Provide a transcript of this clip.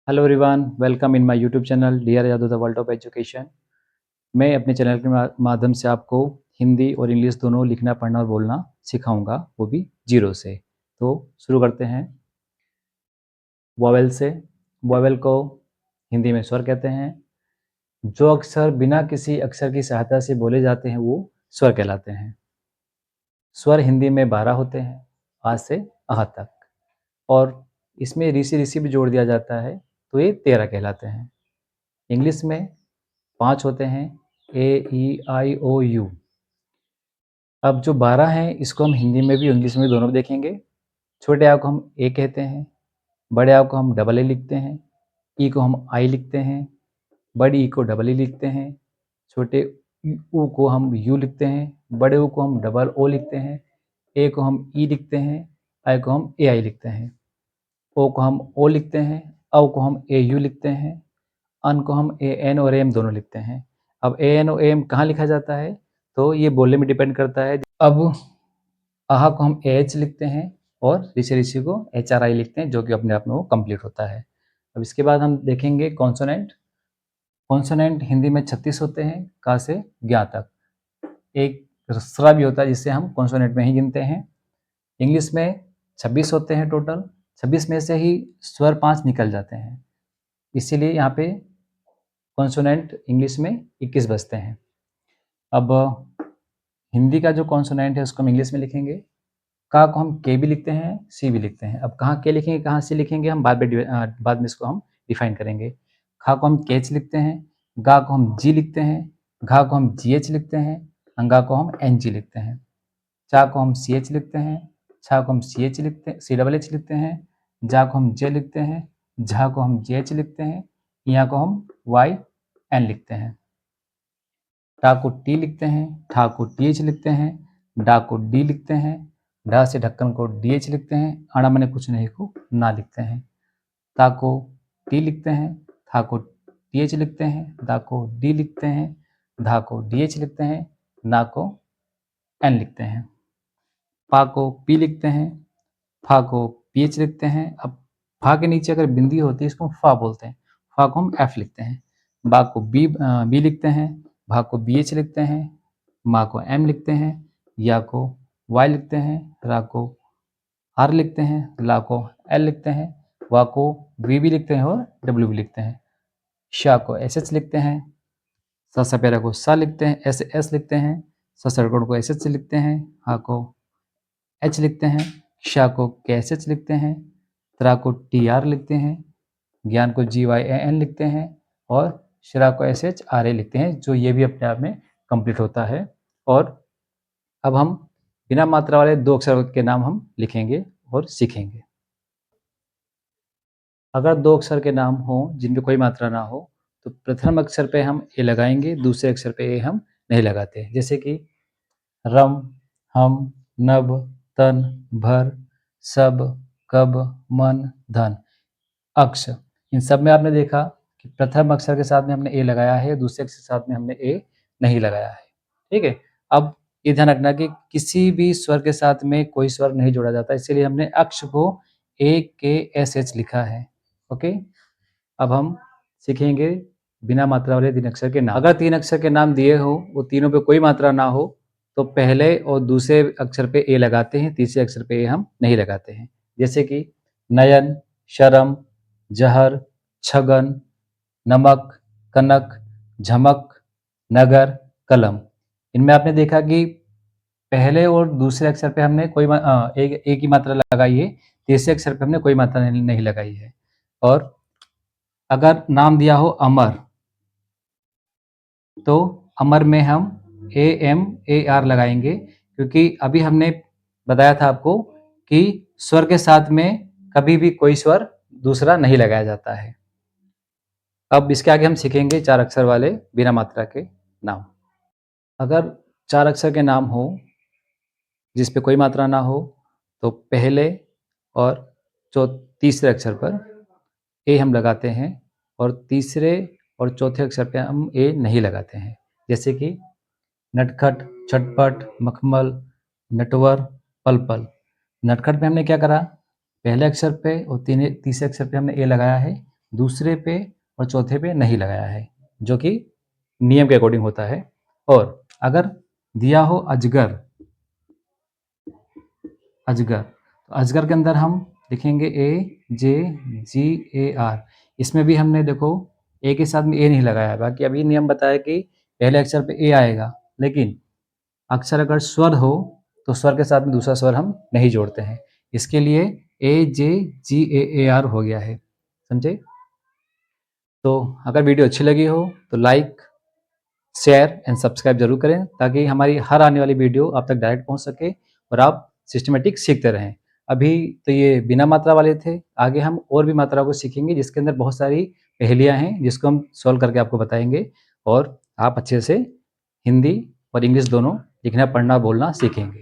Hello everyone, welcome in my YouTube channel dear Yadav the world of education. मैं अपने channel के माध्यम से आपको हिंदी और इंग्लिश दोनों लिखना, पढ़ना और बोलना सिखाऊंगा, वो भी जीरो से। तो शुरू करते हैं वॉवेल से। वॉवेल को हिंदी में स्वर कहते हैं। जो अक्षर बिना किसी अक्षर की सहायता से बोले जाते हैं वो स्वर कहलाते हैं। स्वर हिंदी में 12 होते हैं, आ से अह तक, और इसमें ऋषि ऋषि भी जोड़ दिया जाता है तो ये 13 कहलाते हैं। इंग्लिश में 5 होते हैं, ए ई आई ओ यू। अब जो 12 हैं इसको हम हिंदी में भी इंग्लिश में भी दोनों में देखेंगे। छोटे आ को हम ए कहते हैं, बड़े आ को हम डबल ए लिखते हैं, ई को हम आई लिखते हैं, बड़ी ई को डबल ई लिखते हैं, छोटे ऊ को हम यू लिखते हैं, बड़े ऊ को हम डबल ओ लिखते हैं, ए को हम ई लिखते हैं, आई को हम ए आई लिखते हैं, ओ को हम ओ लिखते हैं, औ को हम ए यू लिखते हैं, अन को हम ए एन और एम दोनों लिखते हैं। अब ए एन और एम कहाँ लिखा जाता है तो ये बोलने में डिपेंड करता है। अब आहा को हम ए एच लिखते हैं और ऋषि ऋषि को एच आर आई लिखते हैं, जो कि अपने आप में वो कंप्लीट होता है। अब इसके बाद हम देखेंगे कॉन्सोनेंट। कॉन्सोनेंट हिंदी में 36 होते हैं, का से ज्ञा तक। एक रस्रा भी होता है जिससे हम कॉन्सोनेंट में ही गिनते हैं। इंग्लिश में 26 होते हैं टोटल। 26 में से ही स्वर 5 निकल जाते हैं, इसीलिए यहाँ पे कॉन्सोनेंट इंग्लिश में 21 बजते हैं। अब हिंदी का जो कॉन्सोनेंट है उसको हम इंग्लिश में लिखेंगे। का को हम के भी लिखते हैं, सी भी लिखते हैं। अब कहाँ के लिखेंगे, कहाँ सी लिखेंगे, हम बाद में इसको हम डिफाइन करेंगे। खा को हम केच लिखते हैं, गा को हम जी लिखते हैं, घा को हम जी एच लिखते हैं, अंगा को हम एन जी लिखते हैं, चा को हम सी एच लिखते हैं, छा को हम सी एच लिखते हैं, सी डबल एच लिखते हैं, जा को हम जे लिखते हैं, झा को हम जे एच लिखते हैं, यहाँ को हम वाई एन लिखते हैं। टा को टी लिखते हैं, ठा को टी एच लिखते हैं, डा को डी लिखते हैं, ढा से ढक्कन को डी एच लिखते हैं, आड़ा मने कुछ नहीं को ना लिखते हैं। ता को टी लिखते हैं, था को टी एच लिखते हैं, दा को डी लिखते हैं, धा को डी एच लिखते हैं, ना को एन लिखते हैं। पा को पी लिखते हैं, फा को पी एच लिखते हैं। अब फा के नीचे अगर बिंदी होती है इसको हम फा बोलते हैं, फा को हम एफ लिखते हैं। बा को बी लिखते हैं, भा को बी एच लिखते हैं, माँ को एम लिखते हैं, या को वाई लिखते हैं, रा को आर लिखते हैं, ला को एल लिखते हैं, वा को वी भी लिखते हैं और डब्ल्यू भी लिखते हैं। शा को एस एच लिखते हैं, सा सपेरा को सा लिखते हैं, एस एस लिखते हैं, सा सरकोट को एस एच लिखते हैं, हा को एच लिखते हैं, शा को के एस एच लिखते हैं, त्रा को टी आर लिखते हैं, ज्ञान को जी वाई ए एन लिखते हैं, और श्रा को एस एच आर ए लिखते हैं, जो ये भी अपने आप में कंप्लीट होता है। और अब हम बिना मात्रा वाले 2 अक्षर के नाम हम लिखेंगे और सीखेंगे। अगर 2 अक्षर के नाम हो जिनमें कोई मात्रा ना हो तो प्रथम अक्षर पे हम ए लगाएंगे, दूसरे अक्षर पे ए हम नहीं लगाते। जैसे कि रम, हम, नभ, तन, भर, सब, कब, मन, धन, अक्ष। इन सब में आपने देखा कि प्रथम अक्षर के साथ में हमने ए लगाया है, दूसरे अक्षर के साथ में हमने ए नहीं लगाया है। ठीक है। अब ये ध्यान रखना कि किसी भी स्वर के साथ में कोई स्वर नहीं जोड़ा जाता, इसीलिए हमने अक्ष को ए के एस एच लिखा है। ओके। अब हम सीखेंगे बिना मात्रा वाले 3 अक्षर के नाम। अगर 3 अक्षर के नाम दिए हो, वो तीनों पे कोई मात्रा ना हो, तो पहले और दूसरे अक्षर पे ए लगाते हैं, तीसरे अक्षर पे ए हम नहीं लगाते हैं। जैसे कि नयन, शरम, जहर, छगन, नमक, कनक, झमक, नगर, कलम। इनमें आपने देखा कि पहले और दूसरे अक्षर पे हमने कोई एक ही मात्रा लगाई है, तीसरे अक्षर पे हमने कोई मात्रा नहीं लगाई है। और अगर नाम दिया हो अमर, तो अमर में हम ए एम ए आर लगाएंगे, क्योंकि अभी हमने बताया था आपको कि स्वर के साथ में कभी भी कोई स्वर दूसरा नहीं लगाया जाता है। अब इसके आगे हम सीखेंगे 4 अक्षर वाले बिना मात्रा के नाम। अगर 4 अक्षर के नाम हो जिस पे कोई मात्रा ना हो, तो पहले और तीसरे अक्षर पर ए हम लगाते हैं, और तीसरे और चौथे अक्षर पे हम ए नहीं लगाते हैं। जैसे कि नटखट, चटपट, मखमल, नटवर, पल पल। नटखट में हमने क्या करा, पहले अक्षर पे और तीसरे अक्षर पे हमने ए लगाया है, दूसरे पे और चौथे पे नहीं लगाया है, जो कि नियम के अकॉर्डिंग होता है। और अगर दिया हो अजगर, अजगर, तो अजगर के अंदर हम लिखेंगे AJGAR। इसमें भी हमने देखो ए के साथ में ए नहीं लगाया, बाकी अभी नियम बताया कि पहले अक्षर पे ए आएगा, लेकिन अक्षर अगर स्वर हो तो स्वर के साथ में दूसरा स्वर हम नहीं जोड़ते हैं। इसके लिए AJGAAR हो गया है, समझे? तो अगर वीडियो अच्छी लगी हो तो लाइक, शेयर एंड सब्सक्राइब जरूर करें, ताकि हमारी हर आने वाली वीडियो आप तक डायरेक्ट पहुंच सके और आप सिस्टमेटिक सीखते रहें। अभी तो ये बिना मात्रा वाले थे, आगे हम और भी मात्रा को सीखेंगे, जिसके अंदर बहुत सारी पहेलियां हैं जिसको हम सॉल्व करके आपको बताएंगे, और आप अच्छे से हिंदी और इंग्लिश दोनों लिखना, पढ़ना, बोलना सीखेंगे।